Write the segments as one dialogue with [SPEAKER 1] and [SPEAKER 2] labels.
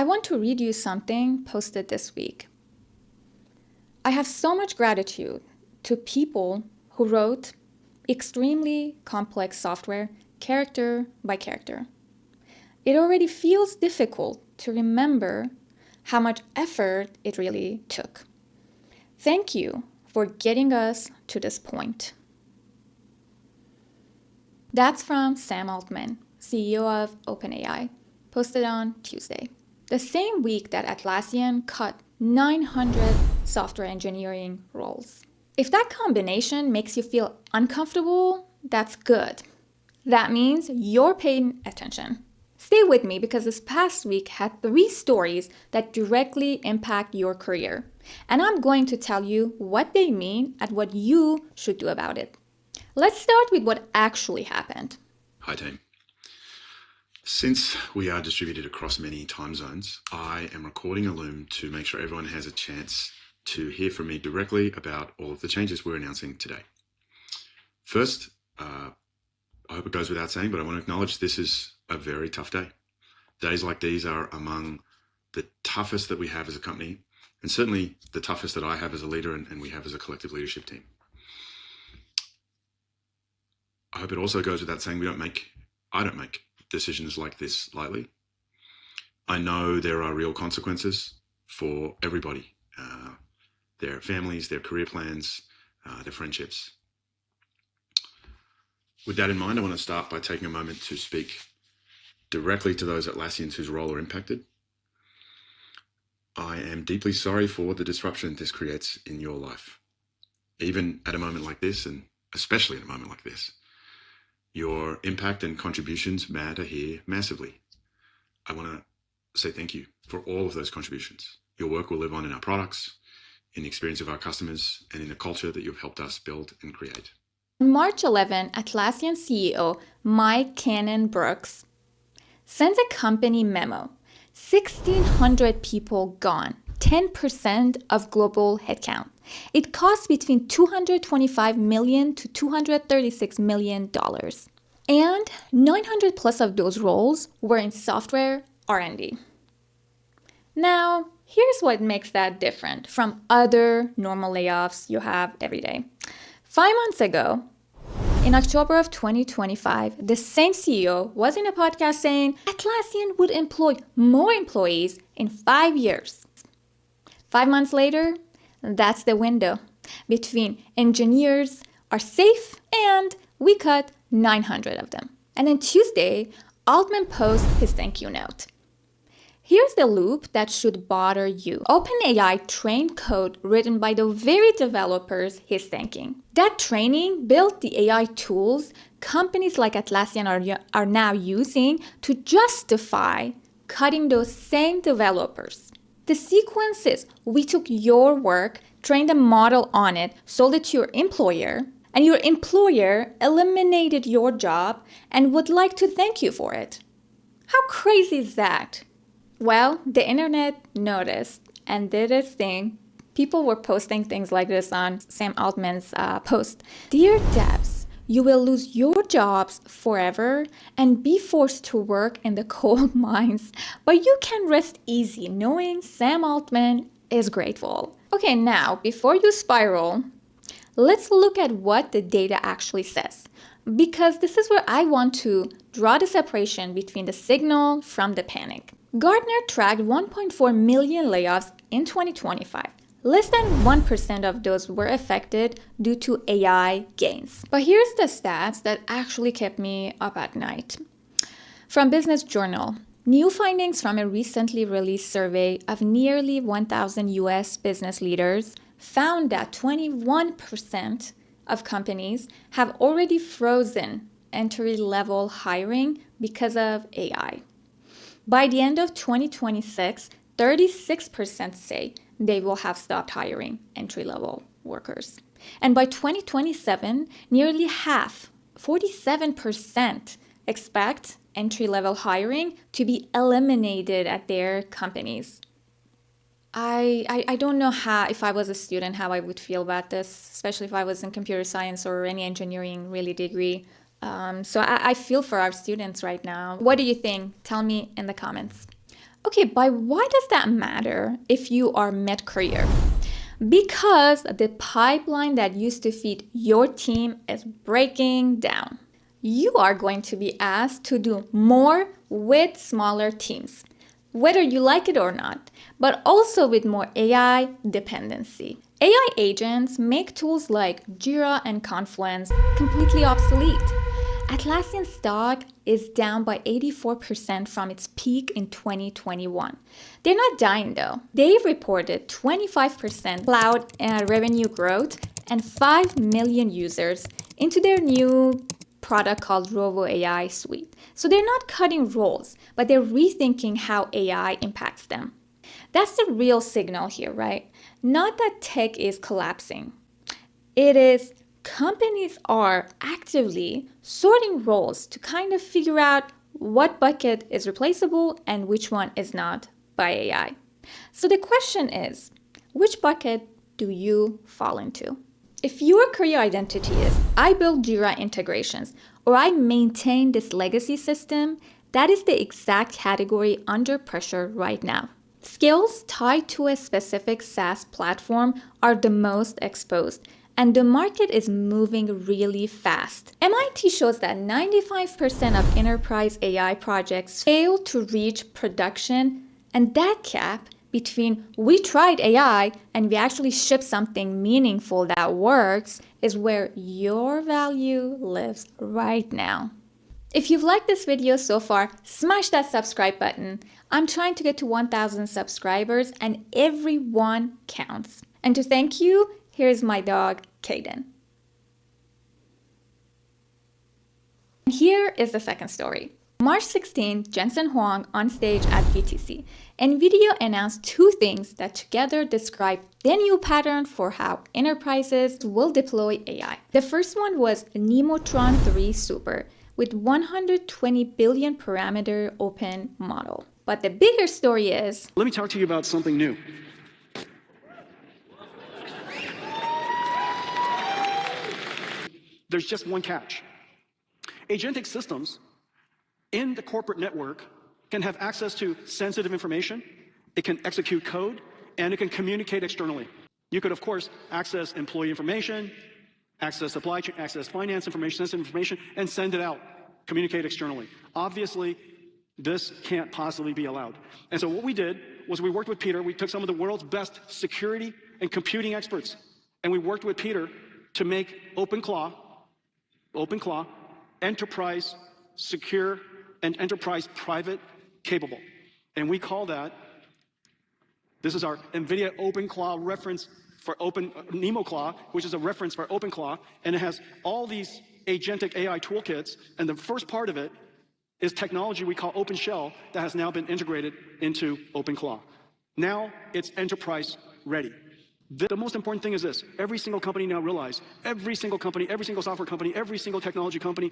[SPEAKER 1] want to read you something posted this week. I have so much gratitude to people who wrote extremely complex software character by character. It already feels difficult to remember how much effort it really took. Thank you for getting us to this point. That's from Sam Altman, CEO of OpenAI, posted on Tuesday, the same week that Atlassian cut 900 software engineering roles. If that combination makes you feel uncomfortable, that's good. That means you're paying attention. Stay with me because this past week had 3 stories that directly impact your career. And I'm going to tell you what they mean and what you should do about it. Let's start with what actually happened.
[SPEAKER 2] Hi team. Since we are distributed across many time zones, I am recording a Loom to make sure everyone has a chance to hear from me directly about all of the changes we're announcing today. First, I hope it goes without saying, but I want to acknowledge this is a very tough day. Days like these are among the toughest that we have as a company, and certainly the toughest that I have as a leader and we have as a collective leadership team. I hope it also goes without saying I don't make decisions like this lightly. I know there are real consequences for everybody, their families, their career plans, their friendships. With that in mind, I want to start by taking a moment to speak directly to those Atlassians whose role are impacted. I am deeply sorry for the disruption this creates in your life. Even at a moment like this, and especially at a moment like this, your impact and contributions matter here massively. I want to say thank you for all of those contributions. Your work will live on in our products, in the experience of our customers, and in the culture that you've helped us build and create.
[SPEAKER 1] On March 11, Atlassian CEO Mike Cannon-Brookes sends a company memo. 1,600 people gone, 10% of global headcount. It costs between $225 million to $236 million. And 900 plus of those roles were in software R&D. Now, here's what makes that different from other normal layoffs you have every day. 5 months ago, in October of 2025, the same CEO was in a podcast saying Atlassian would employ more employees in 5 years. 5 months later, that's the window between engineers are safe and we cut 900 of them. And then Tuesday, Altman posts his thank you note. Here's the loop that should bother you. OpenAI trained code written by the very developers he's thanking. That training built the AI tools companies like Atlassian are now using to justify cutting those same developers. The sequence is we took your work, trained a model on it, sold it to your employer, and your employer eliminated your job and would like to thank you for it. How crazy is that? Well, the internet noticed and did its thing. People were posting things like this on Sam Altman's post. Dear devs, you will lose your jobs forever and be forced to work in the coal mines, but you can rest easy knowing Sam Altman is grateful. Okay, now, before you spiral, let's look at what the data actually says, because this is where I want to draw the separation between the signal from the panic. Gartner tracked 1.4 million layoffs in 2025. Less than 1% of those were affected due to AI gains. But here's the stats that actually kept me up at night. From Business Journal, new findings from a recently released survey of nearly 1,000 US business leaders found that 21% of companies have already frozen entry-level hiring because of AI. By the end of 2026, 36% say they will have stopped hiring entry-level workers. And by 2027, nearly half, 47%, expect entry-level hiring to be eliminated at their companies. I don't know if I was a student, how I would feel about this, especially if I was in computer science or any engineering really degree. So I feel for our students right now. What do you think? Tell me in the comments. Okay, but why does that matter if you are mid-career? Because the pipeline that used to feed your team is breaking down. You are going to be asked to do more with smaller teams, whether you like it or not, but also with more AI dependency. AI agents make tools like Jira and Confluence completely obsolete. Atlassian stock is down by 84% from its peak in 2021. They're not dying though. They've reported 25% cloud revenue growth and 5 million users into their new product called Rovo AI Suite. So they're not cutting roles, but they're rethinking how AI impacts them. That's the real signal here, right? Not that tech is collapsing. It is companies are actively sorting roles to kind of figure out what bucket is replaceable and which one is not by AI. So the question is, which bucket do you fall into? If your career identity is, I build Jira integrations, or I maintain this legacy system, that is the exact category under pressure right now. Skills tied to a specific SaaS platform are the most exposed, and the market is moving really fast. MIT shows that 95% of enterprise AI projects fail to reach production, and that gap between we tried AI and we actually shipped something meaningful that works is where your value lives right now. If you've liked this video so far, smash that subscribe button. I'm trying to get to 1,000 subscribers and every one counts. And to thank you, here's my dog, Kaden. Here is the second story. March 16th, Jensen Huang on stage at GTC. Nvidia announced two things that together describe the new pattern for how enterprises will deploy AI. The first one was NemoClaw 3 Super with 120 billion parameter open model. But the bigger story is,
[SPEAKER 3] let me talk to you about something new. There's just one catch. Agentic systems in the corporate network can have access to sensitive information, it can execute code, and it can communicate externally. You could, of course, access employee information, access supply chain, access finance information, sensitive information, and send it out, communicate externally. Obviously, this can't possibly be allowed. And so what we did was we worked with Peter. We took some of the world's best security and computing experts, and we worked with Peter to make OpenClaw, enterprise secure and enterprise private capable. And we call that, this is our NVIDIA OpenClaw reference for NemoClaw, which is a reference for OpenClaw, and it has all these agentic AI toolkits, and the first part of it is technology we call OpenShell that has now been integrated into OpenClaw. Now it's enterprise ready. The most important thing is this: every single company now realize, every single company, every single software company, every single technology company,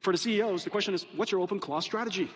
[SPEAKER 3] for the CEOs, the question is, what's your OpenClaw strategy?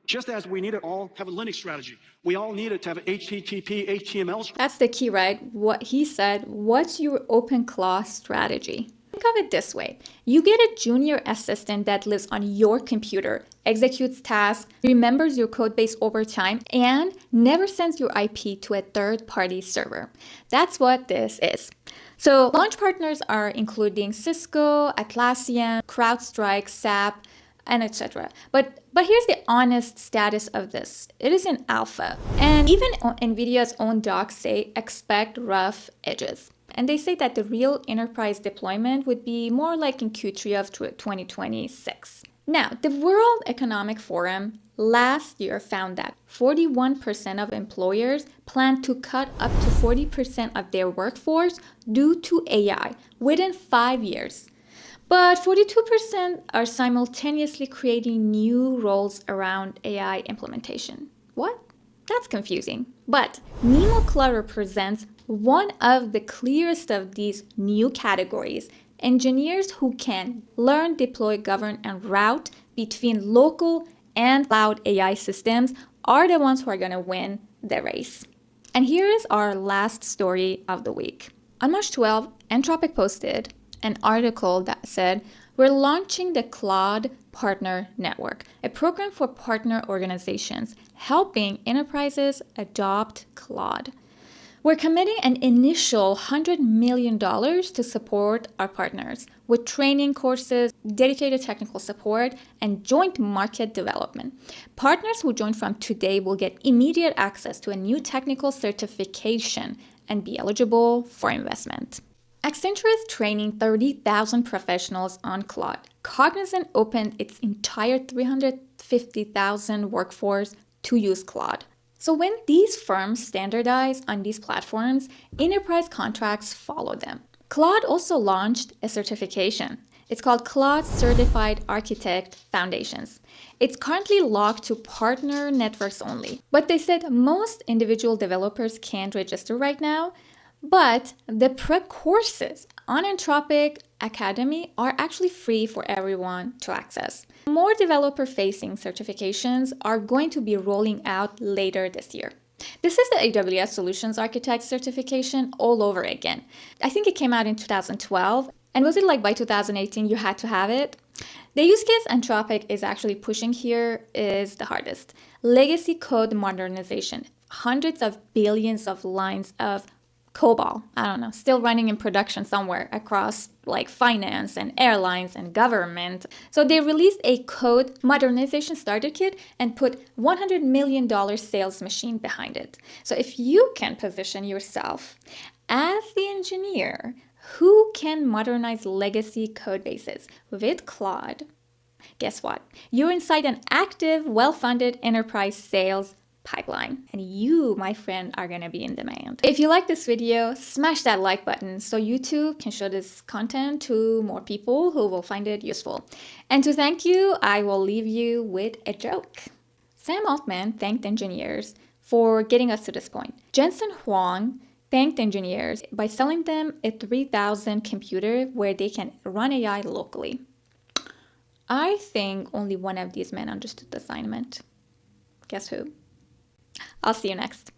[SPEAKER 3] Just as we need to all have a Linux strategy, we all needed to have an HTTP, HTML strategy.
[SPEAKER 1] That's the key, right? What he said, what's your OpenClaw strategy? Think of it this way. You get a junior assistant that lives on your computer, executes tasks, remembers your code base over time, and never sends your IP to a third-party server. That's what this is. So launch partners are including Cisco, Atlassian, CrowdStrike, SAP, and etc. But here's the honest status of this. It is in alpha. And even NVIDIA's own docs say expect rough edges. And they say that the real enterprise deployment would be more like in Q3 of 2026. Now, the World Economic Forum last year found that 41% of employers plan to cut up to 40% of their workforce due to AI within 5 years. But 42% are simultaneously creating new roles around AI implementation. What? That's confusing. But NemoClaw represents one of the clearest of these new categories. Engineers who can learn, deploy, govern, and route between local and cloud AI systems are the ones who are going to win the race. And here is our last story of the week. On March 12, Anthropic posted an article that said we're launching the Claude Partner Network, a program for partner organizations helping enterprises adopt Claude. We're committing an initial $100 million to support our partners with training courses, dedicated technical support, and joint market development. Partners who join from today will get immediate access to a new technical certification and be eligible for investment. Accenture is training 30,000 professionals on Claude. Cognizant opened its entire 350,000 workforce to use Claude. So when these firms standardize on these platforms, enterprise contracts follow them. Claude also launched a certification. It's called Claude Certified Architect Foundations. It's currently locked to partner networks only, but they said most individual developers can't register right now. But the prep courses on Anthropic Academy are actually free for everyone to access. More developer-facing certifications are going to be rolling out later this year. This is the AWS Solutions Architect certification all over again. I think it came out in 2012. And was it like by 2018 you had to have it? The use case Anthropic is actually pushing here is the hardest. Legacy code modernization. Hundreds of billions of lines of COBOL, still running in production somewhere across like finance and airlines and government. So they released a code modernization starter kit and put $100 million sales machine behind it. So if you can position yourself as the engineer who can modernize legacy code bases with Claude, guess what? You're inside an active, well-funded enterprise sales pipeline. And you, my friend, are going to be in demand. If you like this video, smash that like button so YouTube can show this content to more people who will find it useful. And to thank you, I will leave you with a joke. Sam Altman thanked engineers for getting us to this point. Jensen Huang thanked engineers by selling them a 3,000 computer where they can run AI locally. I think only one of these men understood the assignment. Guess who? I'll see you next.